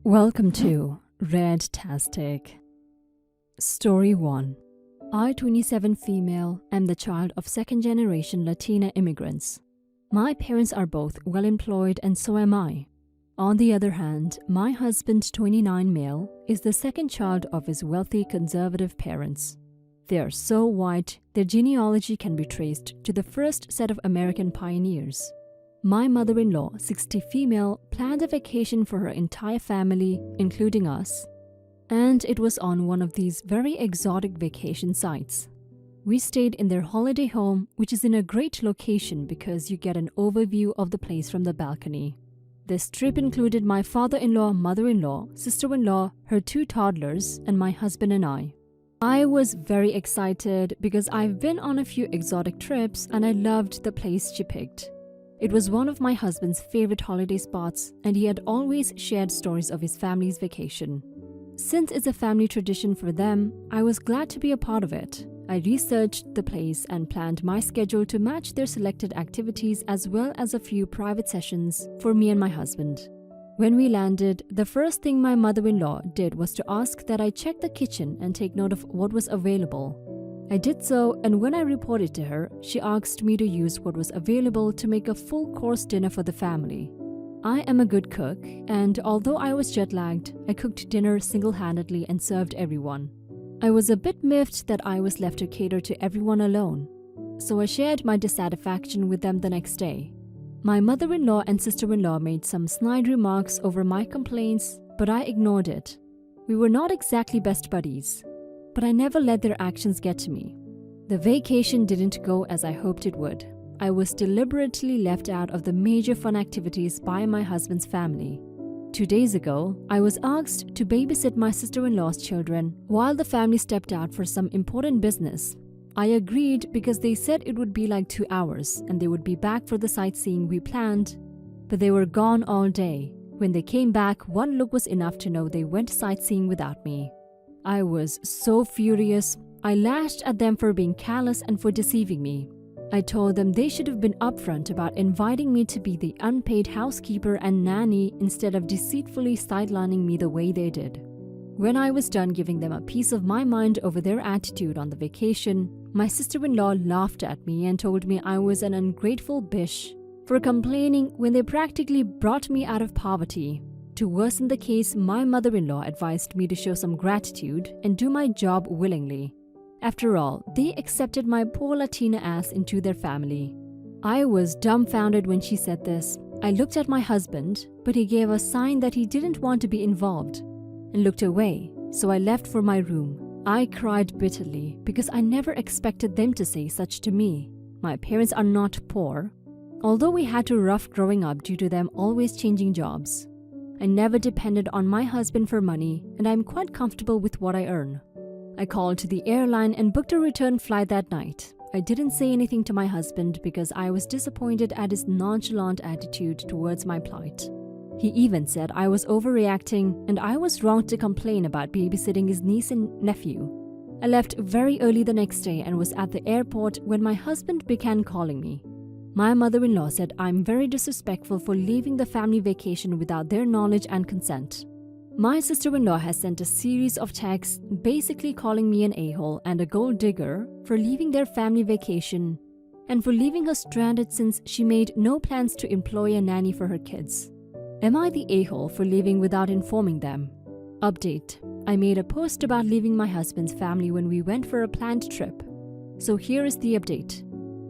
Welcome to Redtastic. Story 1. I, 27 female, am the child of second-generation Latina immigrants. My parents are both well-employed and so am I. On the other hand, my husband, 29 male, is the second child of his wealthy conservative parents. They are so white, their genealogy can be traced to the first set of American pioneers. My mother-in-law, 60 female, planned a vacation for her entire family, including us. And it was on one of these very exotic vacation sites. We stayed in their holiday home, which is in a great location because you get an overview of the place from the balcony. This trip included my father-in-law, mother-in-law, sister-in-law, her 2 toddlers, and my husband and I. I was very excited because I've been on a few exotic trips and I loved the place she picked. It was one of my husband's favorite holiday spots, and he had always shared stories of his family's vacation. Since it's a family tradition for them, I was glad to be a part of it. I researched the place and planned my schedule to match their selected activities as well as a few private sessions for me and my husband. When we landed, the first thing my mother-in-law did was to ask that I check the kitchen and take note of what was available. I did so, and when I reported to her, she asked me to use what was available to make a full-course dinner for the family. I am a good cook, and although I was jet-lagged, I cooked dinner single-handedly and served everyone. I was a bit miffed that I was left to cater to everyone alone, so I shared my dissatisfaction with them the next day. My mother-in-law and sister-in-law made some snide remarks over my complaints, but I ignored it. We were not exactly best buddies, but I never let their actions get to me. The vacation didn't go as I hoped it would. I was deliberately left out of the major fun activities by my husband's family. 2 days ago, I was asked to babysit my sister-in-law's children while the family stepped out for some important business. I agreed because they said it would be like 2 hours and they would be back for the sightseeing we planned, but they were gone all day. When they came back, one look was enough to know they went sightseeing without me. I was so furious. I lashed at them for being callous and for deceiving me. I told them they should have been upfront about inviting me to be the unpaid housekeeper and nanny instead of deceitfully sidelining me the way they did. When I was done giving them a piece of my mind over their attitude on the vacation, my sister-in-law laughed at me and told me I was an ungrateful bitch for complaining when they practically brought me out of poverty. To worsen the case, my mother-in-law advised me to show some gratitude and do my job willingly. After all, they accepted my poor Latina ass into their family. I was dumbfounded when she said this. I looked at my husband, but he gave a sign that he didn't want to be involved and looked away, so I left for my room. I cried bitterly because I never expected them to say such to me. My parents are not poor, although we had to rough growing up due to them always changing jobs. I never depended on my husband for money, and I'm quite comfortable with what I earn. I called to the airline and booked a return flight that night. I didn't say anything to my husband because I was disappointed at his nonchalant attitude towards my plight. He even said I was overreacting and I was wrong to complain about babysitting his niece and nephew. I left very early the next day and was at the airport when my husband began calling me. My mother-in-law said I'm very disrespectful for leaving the family vacation without their knowledge and consent. My sister-in-law has sent a series of texts basically calling me an a-hole and a gold digger for leaving their family vacation and for leaving her stranded since she made no plans to employ a nanny for her kids. Am I the a-hole for leaving without informing them? Update: I made a post about leaving my husband's family when we went for a planned trip. So here is the update.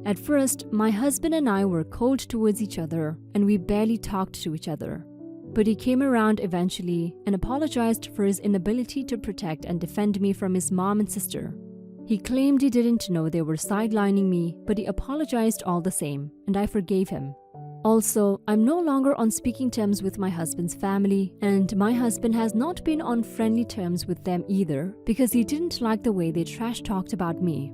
At first, my husband and I were cold towards each other and we barely talked to each other. But he came around eventually and apologized for his inability to protect and defend me from his mom and sister. He claimed he didn't know they were sidelining me, but he apologized all the same, and I forgave him. Also, I'm no longer on speaking terms with my husband's family, and my husband has not been on friendly terms with them either because he didn't like the way they trash-talked about me.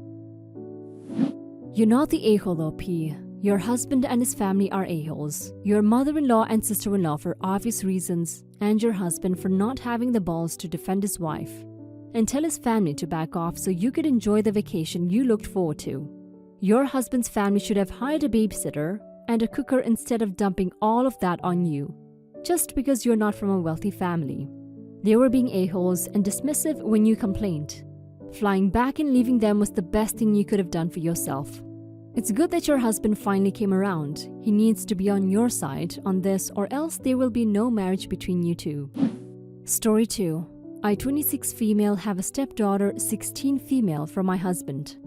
You're not the a-hole though, P. Your husband and his family are a-holes. Your mother-in-law and sister-in-law for obvious reasons, and your husband for not having the balls to defend his wife. And tell his family to back off so you could enjoy the vacation you looked forward to. Your husband's family should have hired a babysitter and a cooker instead of dumping all of that on you. just because you're not from a wealthy family. They were being a-holes and dismissive when you complained. Flying back and leaving them was the best thing you could have done for yourself. It's good that your husband finally came around. He needs to be on your side on this, or else there will be no marriage between you two. Story 2. I, 26 female, have a stepdaughter, 16 female, from my husband.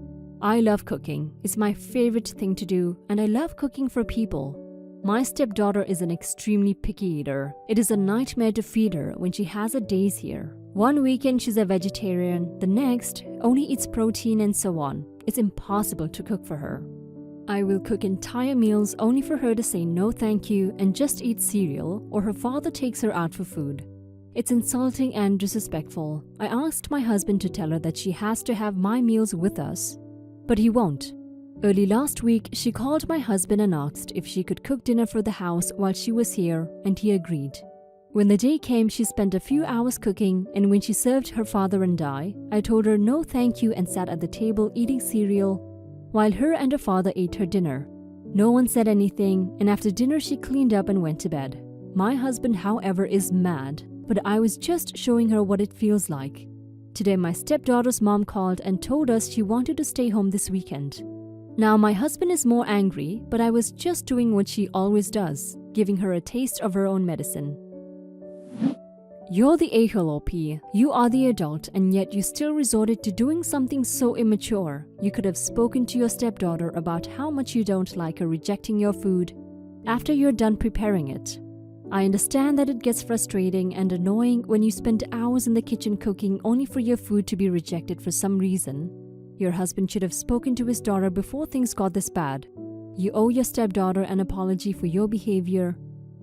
I love cooking. It's my favorite thing to do, and I love cooking for people. My stepdaughter is an extremely picky eater. It is a nightmare to feed her when she has her days here. One weekend she's a vegetarian, the next only eats protein, and so on. It's impossible to cook for her. I will cook entire meals only for her to say no thank you and just eat cereal, or her father takes her out for food. It's insulting and disrespectful. I asked my husband to tell her that she has to have my meals with us, but he won't. Early last week, she called my husband and asked if she could cook dinner for the house while she was here, and he agreed. When the day came, she spent a few hours cooking, and when she served her father and I told her no thank you and sat at the table eating cereal while her and her father ate her dinner. No one said anything, and after dinner she cleaned up and went to bed. My husband, however, is mad, but I was just showing her what it feels like. Today my stepdaughter's mom called and told us she wanted to stay home this weekend. Now my husband is more angry, but I was just doing what she always does, giving her a taste of her own medicine. You're the a-hole, OP. You are the adult, and yet you still resorted to doing something so immature. You could have spoken to your stepdaughter about how much you don't like her rejecting your food after you're done preparing it. I understand that it gets frustrating and annoying when you spend hours in the kitchen cooking only for your food to be rejected for some reason. Your husband should have spoken to his daughter before things got this bad. You owe your stepdaughter an apology for your behavior,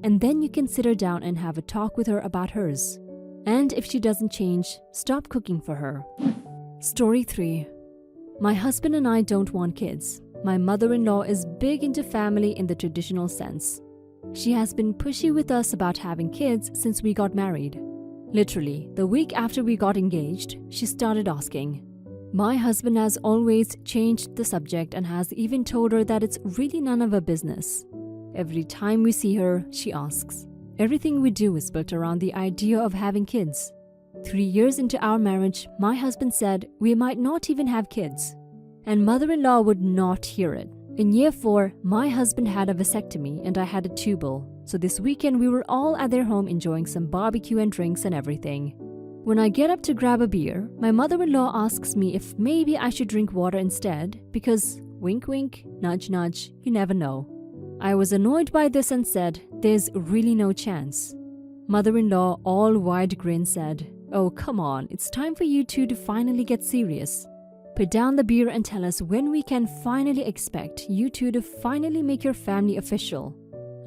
and then you can sit her down and have a talk with her about hers. And if she doesn't change, stop cooking for her. Story 3. My husband and I don't want kids. My mother-in-law is big into family in the traditional sense. She has been pushy with us about having kids since we got married. Literally, the week after we got engaged, she started asking. My husband has always changed the subject and has even told her that it's really none of her business. Every time we see her, she asks. Everything we do is built around the idea of having kids. 3 years into our marriage, my husband said we might not even have kids. And mother-in-law would not hear it. In year 4, my husband had a vasectomy and I had a tubal. So this weekend we were all at their home enjoying some barbecue and drinks and everything. When I get up to grab a beer, my mother-in-law asks me if maybe I should drink water instead because, wink wink, nudge nudge, you never know. I was annoyed by this and said, there's really no chance. Mother-in-law, all wide grin, said, oh come on, it's time for you two to finally get serious. Put down the beer and tell us when we can finally expect you two to finally make your family official.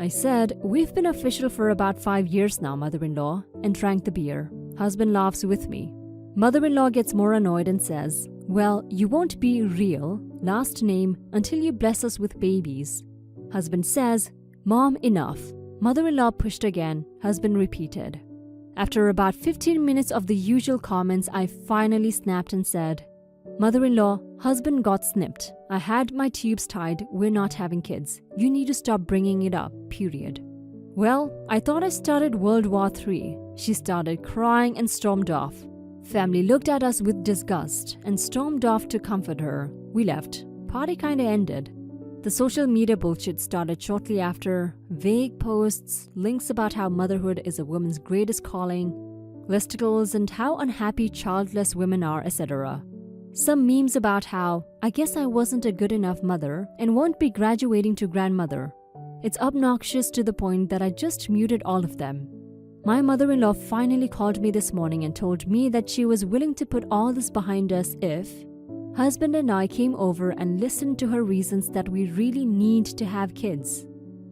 I said, we've been official for about 5 years now, mother-in-law, and drank the beer. Husband laughs with me. Mother-in-law gets more annoyed and says, well, you won't be real, last name, until you bless us with babies. Husband says, Mom, enough. Mother-in-law pushed again. Husband repeated. After about 15 minutes of the usual comments, I finally snapped and said, Mother-in-law, husband got snipped. I had my tubes tied. We're not having kids. You need to stop bringing it up, period. Well, I thought I started World War III. She started crying and stormed off. Family looked at us with disgust and stormed off to comfort her. We left. Party kinda ended. The social media bullshit started shortly after. Vague posts, links about how motherhood is a woman's greatest calling, listicles and how unhappy childless women are, etc. Some memes about how, I guess I wasn't a good enough mother and won't be graduating to grandmother. It's obnoxious to the point that I just muted all of them. My mother-in-law finally called me this morning and told me that she was willing to put all this behind us if husband and I came over and listened to her reasons that we really need to have kids.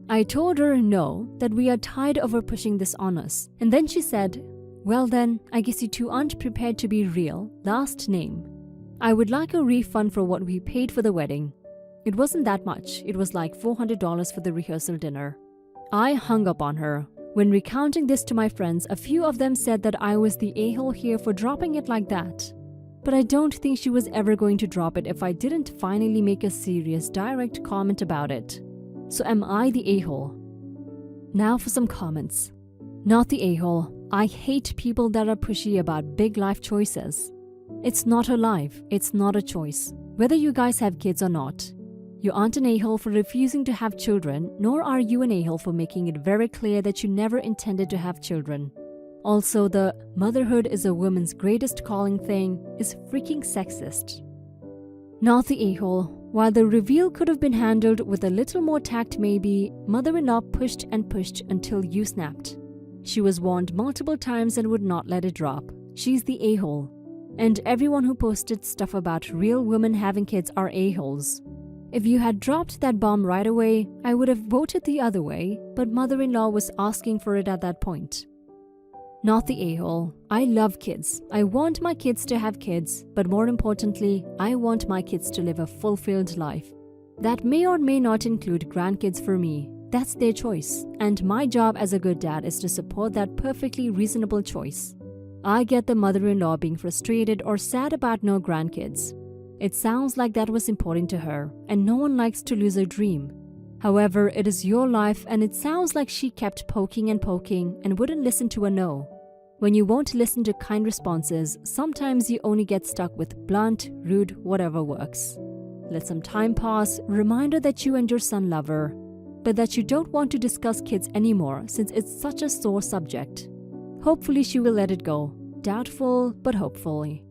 I told her no, that we are tired of her pushing this on us. And then she said, well then, I guess you two aren't prepared to be real, last name. I would like a refund for what we paid for the wedding. It wasn't that much, it was like $400 for the rehearsal dinner. I hung up on her. When recounting this to my friends, a few of them said that I was the a-hole here for dropping it like that. But I don't think she was ever going to drop it if I didn't finally make a serious, direct comment about it. So am I the a-hole? Now for some comments. Not the a-hole. I hate people that are pushy about big life choices. It's not a life, it's not a choice, whether you guys have kids or not. You aren't an a-hole for refusing to have children, nor are you an a-hole for making it very clear that you never intended to have children. Also, the motherhood is a woman's greatest calling thing is freaking sexist. Not the a-hole. While the reveal could have been handled with a little more tact maybe, mother-in-law pushed and pushed until you snapped. She was warned multiple times and would not let it drop. She's the a-hole. And everyone who posted stuff about real women having kids are a-holes. If you had dropped that bomb right away, I would have voted the other way, but mother-in-law was asking for it at that point. Not the a-hole. I love kids. I want my kids to have kids, but more importantly, I want my kids to live a fulfilled life. That may or may not include grandkids for me. That's their choice, and my job as a good dad is to support that perfectly reasonable choice. I get the mother-in-law being frustrated or sad about no grandkids. It sounds like that was important to her, and no one likes to lose a dream. However, it is your life, and it sounds like she kept poking and wouldn't listen to a no. When you won't listen to kind responses, sometimes you only get stuck with blunt, rude, whatever works. Let some time pass, reminder that you and your son love her, but that you don't want to discuss kids anymore since it's such a sore subject. Hopefully she will let it go. Doubtful, but hopefully.